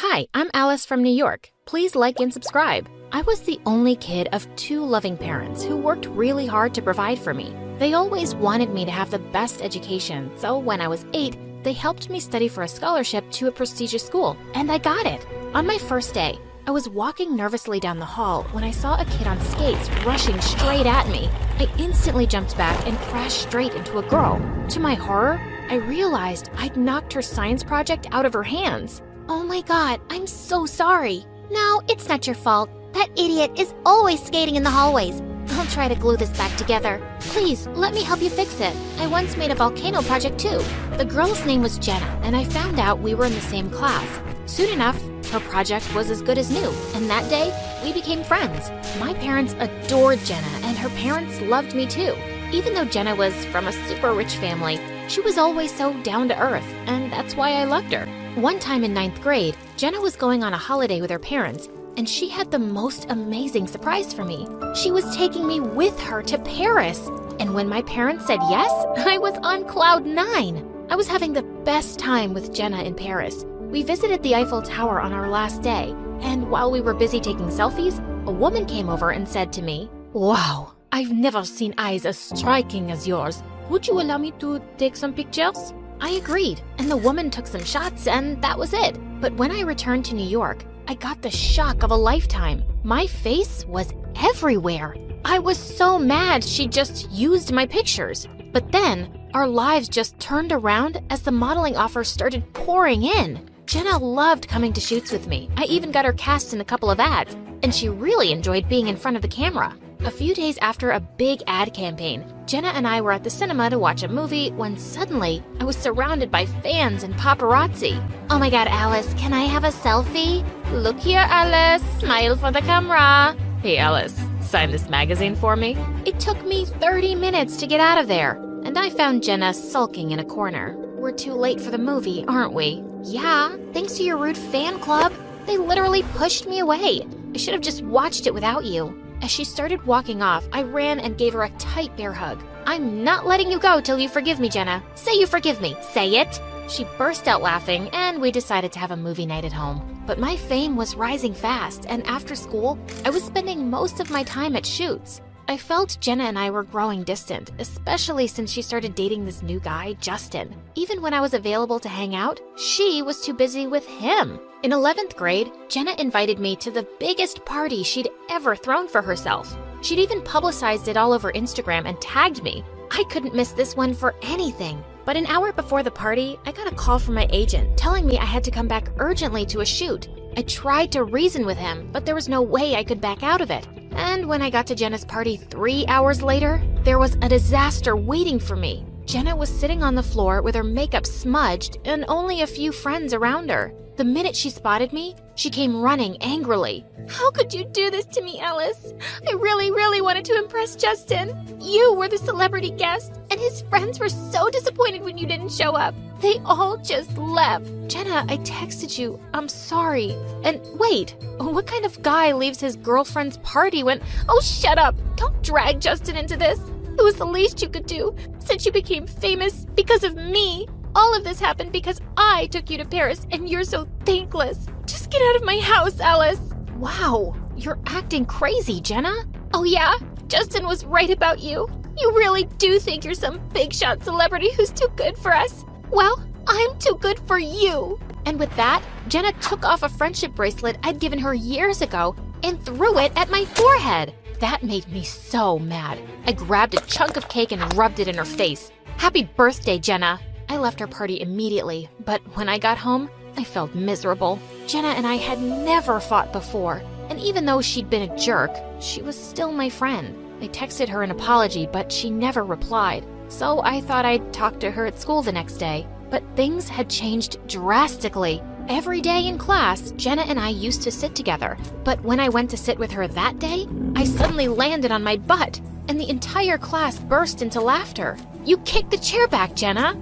Hi, I'm Alice from New York. Please like and subscribe. I was the only kid of two loving parents who worked really hard to provide for me. They always wanted me to have the best education, so when I was 8, they helped me study for a scholarship to a prestigious school, and I got it. On my first day, I was walking nervously down the hall when I saw a kid on skates rushing straight at me. I instantly jumped back and crashed straight into a girl. To my horror, I realized I'd knocked her science project out of her hands. Oh my god, I'm so sorry. No, it's not your fault. That idiot is always skating in the hallways. I'll try to glue this back together. Please, let me help you fix it. I once made a volcano project too. The girl's name was Jenna, and I found out we were in the same class. Soon enough, her project was as good as new, and that day, we became friends. My parents adored Jenna, and her parents loved me too. Even though Jenna was from a super rich family, she was always so down to earth, and that's why I loved her. One time in 9th grade, Jenna was going on a holiday with her parents, and she had the most amazing surprise for me. She was taking me with her to Paris. And when my parents said yes, I was on cloud 9. I was having the best time with Jenna in Paris. We visited the Eiffel Tower on our last day, and while we were busy taking selfies, a woman came over and said to me, "Wow, I've never seen eyes as striking as yours. Would you allow me to take some pictures?" I agreed, and the woman took some shots, and that was it. But when I returned to New York, I got the shock of a lifetime. My face was everywhere. I was so mad she just used my pictures. But then, our lives just turned around as the modeling offers started pouring in. Jenna loved coming to shoots with me. I even got her cast in a couple of ads, and she really enjoyed being in front of the camera. A few days after a big ad campaign, Jenna and I were at the cinema to watch a movie when suddenly I was surrounded by fans and paparazzi. Oh my god, Alice, can I have a selfie? Look here, Alice. Smile for the camera. Hey, Alice, sign this magazine for me. It took me 30 minutes to get out of there, and I found Jenna sulking in a corner. We're too late for the movie, aren't we? Yeah, thanks to your rude fan club. They literally pushed me away. I should have just watched it without you. As she started walking off, I ran and gave her a tight bear hug. I'm not letting you go till you forgive me, Jenna. Say you forgive me. Say it. She burst out laughing, and we decided to have a movie night at home. But my fame was rising fast, and after school, I was spending most of my time at shoots. I felt Jenna and I were growing distant, especially since she started dating this new guy, Justin. Even when I was available to hang out, she was too busy with him. In 11th grade, Jenna invited me to the biggest party she'd ever thrown for herself. She'd even publicized it all over Instagram and tagged me. I couldn't miss this one for anything. But an hour before the party, I got a call from my agent telling me I had to come back urgently to a shoot. I tried to reason with him, but there was no way I could back out of it. And when I got to Jenna's party 3 hours later, there was a disaster waiting for me. Jenna was sitting on the floor with her makeup smudged and only a few friends around her. The minute she spotted me, she came running angrily. How could you do this to me, Alice? I really wanted to impress Justin. You were the celebrity guest, and his friends were so disappointed when you didn't show up. They all just left. Jenna, I texted you. I'm sorry. And wait, what kind of guy leaves his girlfriend's party when... Oh, shut up. Don't drag Justin into this. It was the least you could do, since you became famous because of me. All of this happened because I took you to Paris, and you're so thankless. Just get out of my house, Alice. Wow, you're acting crazy, Jenna. Oh yeah? Justin was right about you. You really do think you're some big shot celebrity who's too good for us. Well, I'm too good for you. And with that, Jenna took off a friendship bracelet I'd given her years ago and threw it at my forehead. That made me so mad. I grabbed a chunk of cake and rubbed it in her face. Happy birthday, Jenna. I left her party immediately, but when I got home, I felt miserable. Jenna and I had never fought before, and even though she'd been a jerk, she was still my friend. I texted her an apology, but she never replied, so I thought I'd talk to her at school the next day. But things had changed drastically. Every day in class, Jenna and I used to sit together, but when I went to sit with her that day, I suddenly landed on my butt, and the entire class burst into laughter. You kicked the chair back, Jenna.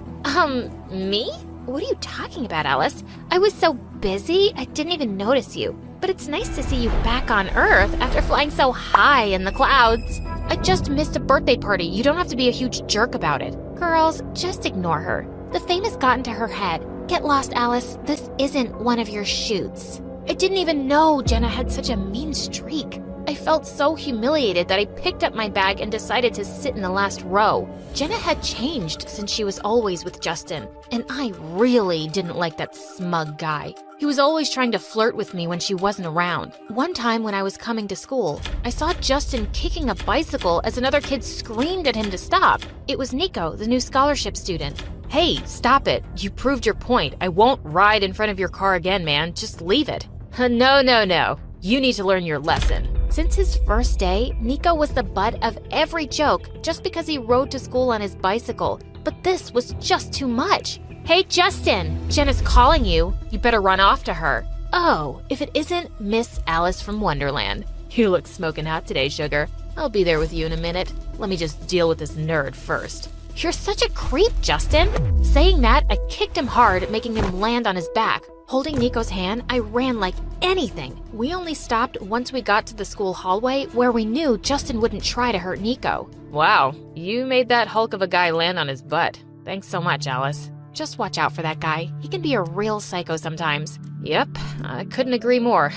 Me? What are you talking about, Alice? I was so busy, I didn't even notice you. But it's nice to see you back on Earth after flying so high in the clouds. I just missed a birthday party. You don't have to be a huge jerk about it. Girls, just ignore her. The fame has gotten to her head. Get lost, Alice. This isn't one of your shoots. I didn't even know Jenna had such a mean streak. I felt so humiliated that I picked up my bag and decided to sit in the last row. Jenna had changed since she was always with Justin, and I really didn't like that smug guy. He was always trying to flirt with me when she wasn't around. One time when I was coming to school, I saw Justin kicking a bicycle as another kid screamed at him to stop. It was Nico, the new scholarship student. Hey, stop it. You proved your point. I won't ride in front of your car again, man. Just leave it. No. You need to learn your lesson. Since his first day, Nico was the butt of every joke just because he rode to school on his bicycle. But this was just too much. Hey, Justin, Jenna's calling you. You better run off to her. Oh, if it isn't Miss Alice from Wonderland. You look smoking hot today, sugar. I'll be there with you in a minute. Let me just deal with this nerd first. You're such a creep, Justin. Saying that, I kicked him hard, making him land on his back. Holding Nico's hand, I ran like anything. We only stopped once we got to the school hallway where we knew Justin wouldn't try to hurt Nico. Wow, you made that hulk of a guy land on his butt. Thanks so much, Alice. Just watch out for that guy. He can be a real psycho sometimes. Yep, I couldn't agree more.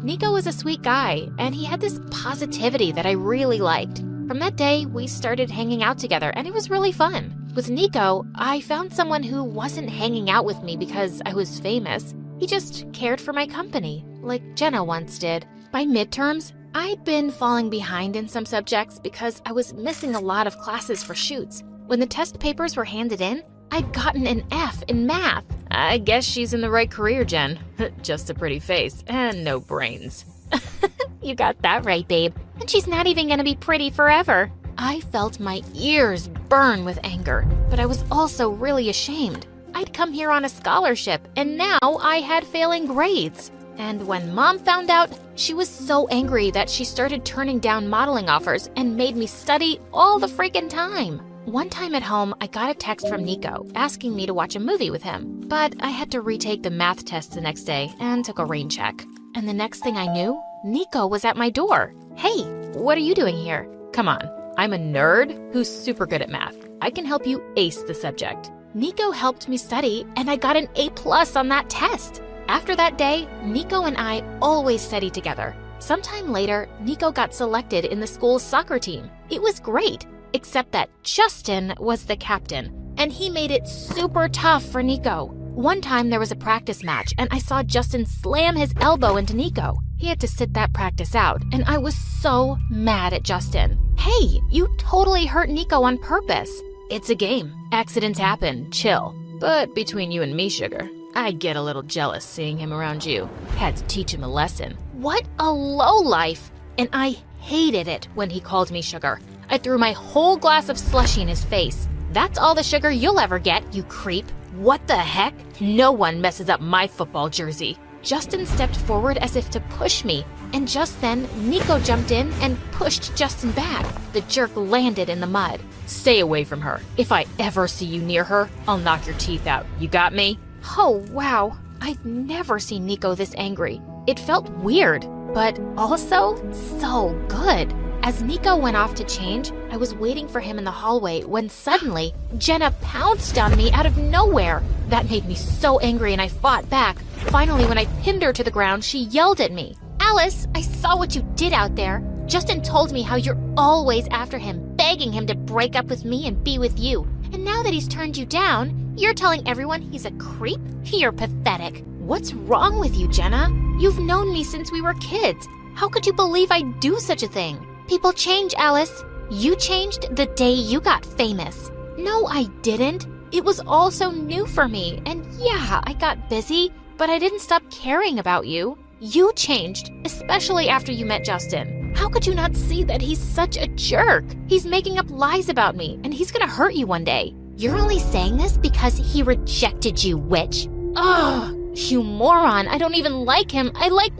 Nico was a sweet guy, and he had this positivity that I really liked. From that day, we started hanging out together, and it was really fun. With Nico, I found someone who wasn't hanging out with me because I was famous. He just cared for my company, like Jenna once did. By midterms, I'd been falling behind in some subjects because I was missing a lot of classes for shoots. When the test papers were handed in, I'd gotten an F in math. I guess she's in the right career, Jen. Just a pretty face and no brains. You got that right, babe. And she's not even gonna be pretty forever. I felt my ears burn with anger, but I was also really ashamed. I'd come here on a scholarship, and now I had failing grades. And when Mom found out, she was so angry that she started turning down modeling offers and made me study all the freaking time. One time at home, I got a text from Nico asking me to watch a movie with him, but I had to retake the math test the next day and took a rain check. And the next thing I knew, Nico was at my door. Hey, what are you doing here? Come on, I'm a nerd who's super good at math. I can help you ace the subject. Nico helped me study, and I got an A+ on that test. After that day, Nico and I always studied together. Sometime later, Nico got selected in the school's soccer team. It was great. Except that Justin was the captain, and he made it super tough for Nico. One time there was a practice match, and I saw Justin slam his elbow into Nico. He had to sit that practice out, and I was so mad at Justin. Hey, you totally hurt Nico on purpose. It's a game. Accidents happen. Chill. But between you and me, sugar, I get a little jealous seeing him around you. Had to teach him a lesson. What a lowlife! And I hated it when he called me sugar. I threw my whole glass of slushie in his face. That's all the sugar you'll ever get, you creep. What the heck? No one messes up my football jersey. Justin stepped forward as if to push me, and just then, Nico jumped in and pushed Justin back. The jerk landed in the mud. Stay away from her. If I ever see you near her, I'll knock your teeth out. You got me? Oh, wow. I've never seen Nico this angry. It felt weird, but also so good. As Nico went off to change, I was waiting for him in the hallway when suddenly, Jenna pounced on me out of nowhere. That made me so angry and I fought back. Finally, when I pinned her to the ground, she yelled at me. Alice, I saw what you did out there. Justin told me how you're always after him, begging him to break up with me and be with you. And now that he's turned you down, you're telling everyone he's a creep? You're pathetic. What's wrong with you, Jenna? You've known me since we were kids. How could you believe I'd do such a thing? People change, Alice. You changed the day you got famous. No, I didn't. It was all so new for me. And yeah, I got busy, but I didn't stop caring about you. You changed, especially after you met Justin. How could you not see that he's such a jerk? He's making up lies about me, and he's gonna hurt you one day. You're only saying this because he rejected you, witch. Ugh, you moron. I don't even like him. I like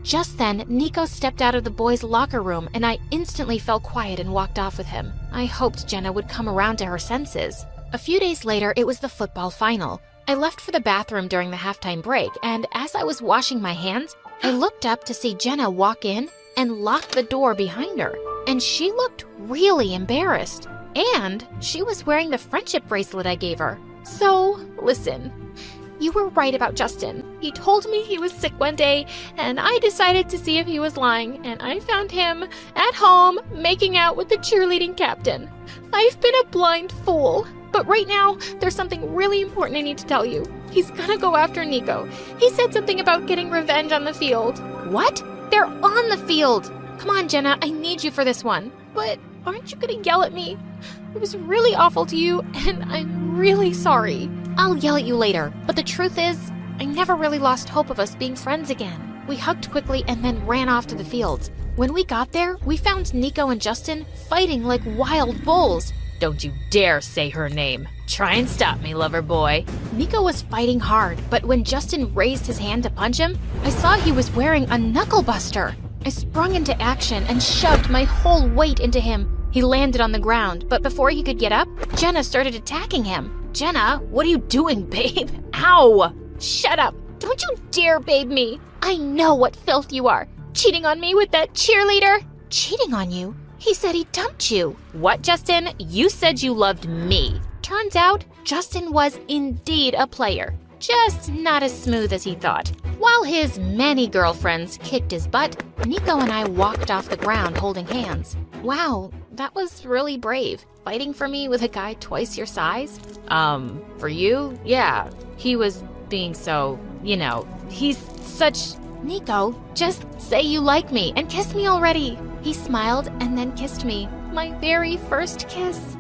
Just then, Nico stepped out of the boys' locker room, and I instantly fell quiet and walked off with him. I hoped Jenna would come around to her senses. A few days later, it was the football final. I left for the bathroom during the halftime break, and as I was washing my hands, I looked up to see Jenna walk in and lock the door behind her. And she looked really embarrassed. And she was wearing the friendship bracelet I gave her. So, listen. You were right about Justin. He told me he was sick one day, and I decided to see if he was lying, and I found him at home making out with the cheerleading captain. I've been a blind fool. But right now, there's something really important I need to tell you. He's gonna go after Nico. He said something about getting revenge on the field. What? They're on the field! Come on, Jenna, I need you for this one. But aren't you gonna yell at me? It was really awful to you, and I'm really sorry. I'll yell at you later, but the truth is, I never really lost hope of us being friends again. We hugged quickly and then ran off to the fields. When we got there, we found Nico and Justin fighting like wild bulls. Don't you dare say her name. Try and stop me, lover boy. Nico was fighting hard, but when Justin raised his hand to punch him, I saw he was wearing a knuckle buster. I sprung into action and shoved my whole weight into him. He landed on the ground, but before he could get up, Jenna started attacking him. Jenna, what are you doing, babe? Ow! Shut up! Don't you dare babe me! I know what filth you are. Cheating on me with that cheerleader? Cheating on you? He said he dumped you. What, Justin? You said you loved me. Turns out, Justin was indeed a player. Just not as smooth as he thought. While his many girlfriends kicked his butt, Nico and I walked off the ground holding hands. Wow, that was really brave. Fighting for me with a guy twice your size? For you? Yeah. He was being so, he's such... Nico, just say you like me and kiss me already. He smiled and then kissed me. My very first kiss.